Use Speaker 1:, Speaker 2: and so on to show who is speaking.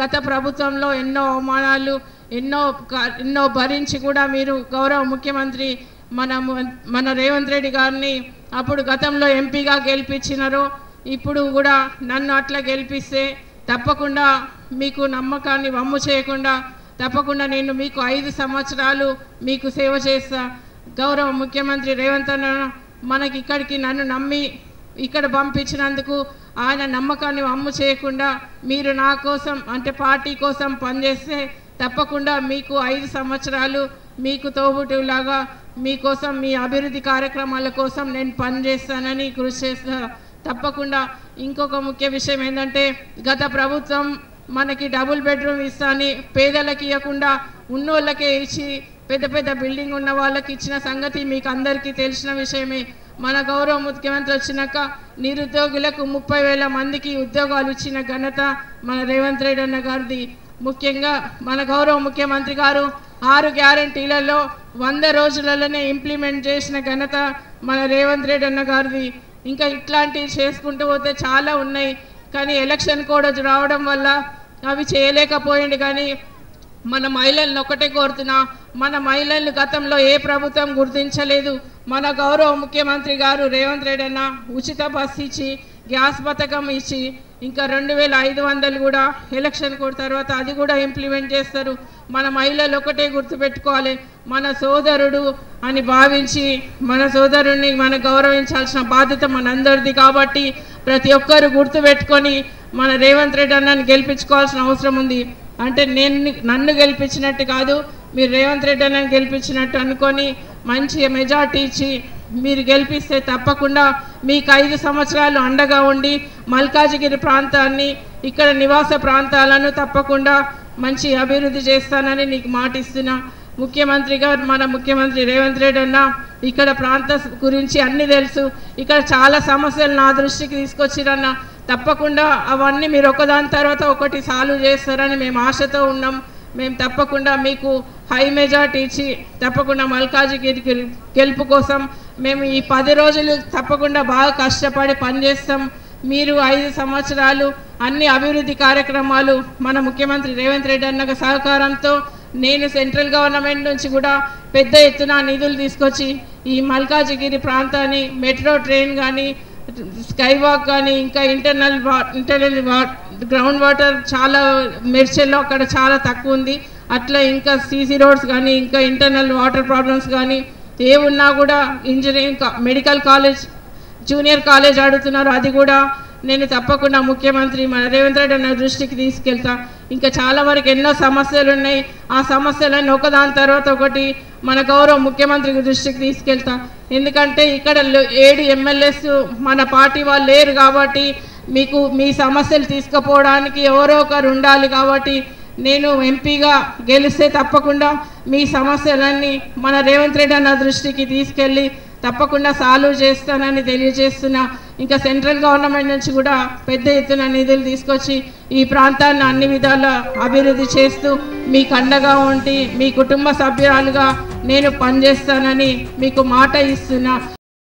Speaker 1: గత ప్రభుత్వంలో ఎన్నో అవమానాలు ఎన్నో భరించి కూడా మీరు గౌరవ ముఖ్యమంత్రి మన రేవంత్ రెడ్డి గారిని అప్పుడు గతంలో ఎంపీగా గెలిపించినారు. ఇప్పుడు కూడా నన్ను అట్లా గెలిపిస్తే తప్పకుండా మీకు నమ్మకాన్ని వమ్ము చేయకుండా తప్పకుండా నేను మీకు 5 సంవత్సరాలు మీకు సేవ చేస్తా. గౌరవ ముఖ్యమంత్రి రేవంత్ అన్న మనకి ఇక్కడికి నన్ను నమ్మి ఇక్కడ పంపించినందుకు ఆయన నమ్మకాన్ని వమ్ము చేయకుండా మీరు నా కోసం అంటే పార్టీ కోసం పనిచేస్తే తప్పకుండా మీకు 5 సంవత్సరాలు మీకు తోబుట్టులాగా మీకోసం మీ అభివృద్ధి కార్యక్రమాల కోసం నేను పనిచేస్తానని కృషి చేస్తా. తప్పకుండా ఇంకొక ముఖ్య విషయం ఏంటంటే గత ప్రభుత్వం మనకి డబుల్ బెడ్రూమ్ ఇస్తాని పేదలకు ఇవ్వకుండా ఉన్నోళ్ళకే ఇచ్చి పెద్ద బిల్డింగ్ ఉన్న వాళ్ళకి ఇచ్చిన సంగతి మీకు అందరికీ తెలిసిన విషయమే. మన గౌరవ ముఖ్యమంత్రి వచ్చినాక నిరుద్యోగులకు 30,000 మందికి ఉద్యోగాలు ఇచ్చిన ఘనత మన రేవంత్ రెడ్డి అన్న గారిది. ముఖ్యంగా మన గౌరవ ముఖ్యమంత్రి గారు 6 గ్యారంటీలలో 100 రోజులలోనే ఇంప్లిమెంట్ చేసిన ఘనత మన రేవంత్ రెడ్డి అన్న గారిది. ఇంకా ఇట్లాంటివి చేసుకుంటూ పోతే చాలా ఉన్నాయి. కానీ ఎలక్షన్ కోడ్ రావడం వల్ల అవి చేయలేకపోయింది. కానీ మన మహిళలను ఒకటే కోరుతున్నా, మన మహిళలను గతంలో ఏ ప్రభుత్వం గుర్తించలేదు. మన గౌరవ ముఖ్యమంత్రి గారు రేవంత్ రెడ్డి అన్న ఉచిత బస్సు ఇచ్చి గ్యాస్ పథకం ఇచ్చి ఇంకా 2500 కూడా ఎలక్షన్ కోడ్ తర్వాత అది కూడా ఇంప్లిమెంట్ చేస్తారు. మన మహిళలు ఒకటే గుర్తుపెట్టుకోవాలి, మన సోదరుడు అని భావించి మన సోదరుడిని మనం గౌరవించాల్సిన బాధ్యత మనందరిది. కాబట్టి ప్రతి ఒక్కరు గుర్తుపెట్టుకొని మన రేవంత్ రెడ్డి అన్నని గెలిపించుకోవాల్సిన అవసరం ఉంది. అంటే నన్ను గెలిపించినట్టు కాదు, మీరు రేవంత్ రెడ్డి అన్నని గెలిపించినట్టు అనుకొని మంచి మెజార్టీ ఇచ్చి మీరు గెలిపిస్తే తప్పకుండా మీకు 5 సంవత్సరాలు అండగా ఉండి మల్కాజిగిరి ప్రాంతాన్ని ఇక్కడ నివాస ప్రాంతాలను తప్పకుండా మంచి అభివృద్ధి చేస్తానని నీకు మాటిస్తున్నా. ముఖ్యమంత్రి గారు మన ముఖ్యమంత్రి రేవంత్ రెడ్డి అన్న ఇక్కడ ప్రాంత గురించి అన్నీ తెలుసు. ఇక్కడ చాలా సమస్యలు నా దృష్టికి తీసుకొచ్చిరన్న తప్పకుండా అవన్నీ మీరు ఒకదాని తర్వాత ఒకటి సాల్వ్ చేస్తారని మేము ఆశతో ఉన్నాం. మేము తప్పకుండా మీకు హై మెజార్టీ ఇచ్చి తప్పకుండా మల్కాజిగిరి గెలుపు కోసం మేము ఈ 10 రోజులు తప్పకుండా బాగా కష్టపడి పనిచేస్తాం. మీరు 5 సంవత్సరాలు అన్ని అభివృద్ధి కార్యక్రమాలు మన ముఖ్యమంత్రి రేవంత్ రెడ్డి అన్న సహకారంతో నేను సెంట్రల్ గవర్నమెంట్ నుంచి కూడా పెద్ద ఎత్తున నిధులు తీసుకొచ్చి ఈ మల్కాజిగిరి ప్రాంతాన్ని మెట్రో ట్రైన్ కానీ స్కై వాక్ కానీ ఇంకా ఇంటర్నల్ గ్రౌండ్ వాటర్ చాలా మెర్చెల్లో అక్కడ చాలా తక్కువ ఉంది. అట్లా ఇంకా సీసీ రోడ్స్ కానీ ఇంకా ఇంటర్నల్ వాటర్ ప్రాబ్లమ్స్ కానీ ఏ ఉన్నా కూడా engineering medical college junior college అడుగుతున్నారు, అది కూడా నేను తప్పకుండా ముఖ్యమంత్రి మన రేవంత్ రెడ్డి అన్న దృష్టికి తీసుకెళ్తా. ఇంకా చాలా వరకు ఎన్నో సమస్యలు ఉన్నాయి, ఆ సమస్యలన్నీ ఒకదాని తర్వాత ఒకటి మన గౌరవ ముఖ్యమంత్రి దృష్టికి తీసుకెళ్తా. ఎందుకంటే ఇక్కడ 7 ఎమ్మెల్యేస్ మన పార్టీ వాళ్ళు లేరు కాబట్టి మీకు మీ సమస్యలు తీసుకుపోవడానికి ఎవరో ఒకరు ఉండాలి. కాబట్టి నేను ఎంపీగా గెలిస్తే తప్పకుండా మీ సమస్యలన్నీ మన రేవంత్ రెడ్డి అన్న దృష్టికి తీసుకెళ్ళి తప్పకుండా సాల్వ్ చేస్తానని తెలియజేస్తున్నా. ఇంకా సెంట్రల్ గవర్నమెంట్ నుంచి కూడా పెద్ద ఎత్తున నిధులు తీసుకొచ్చి ఈ ప్రాంతాన్ని అన్ని విధాల అభివృద్ధి చేస్తూ మీకు అండగా ఉండి మీ కుటుంబ సభ్యురాలుగా నేను పనిచేస్తానని మీకు మాట ఇస్తున్నా.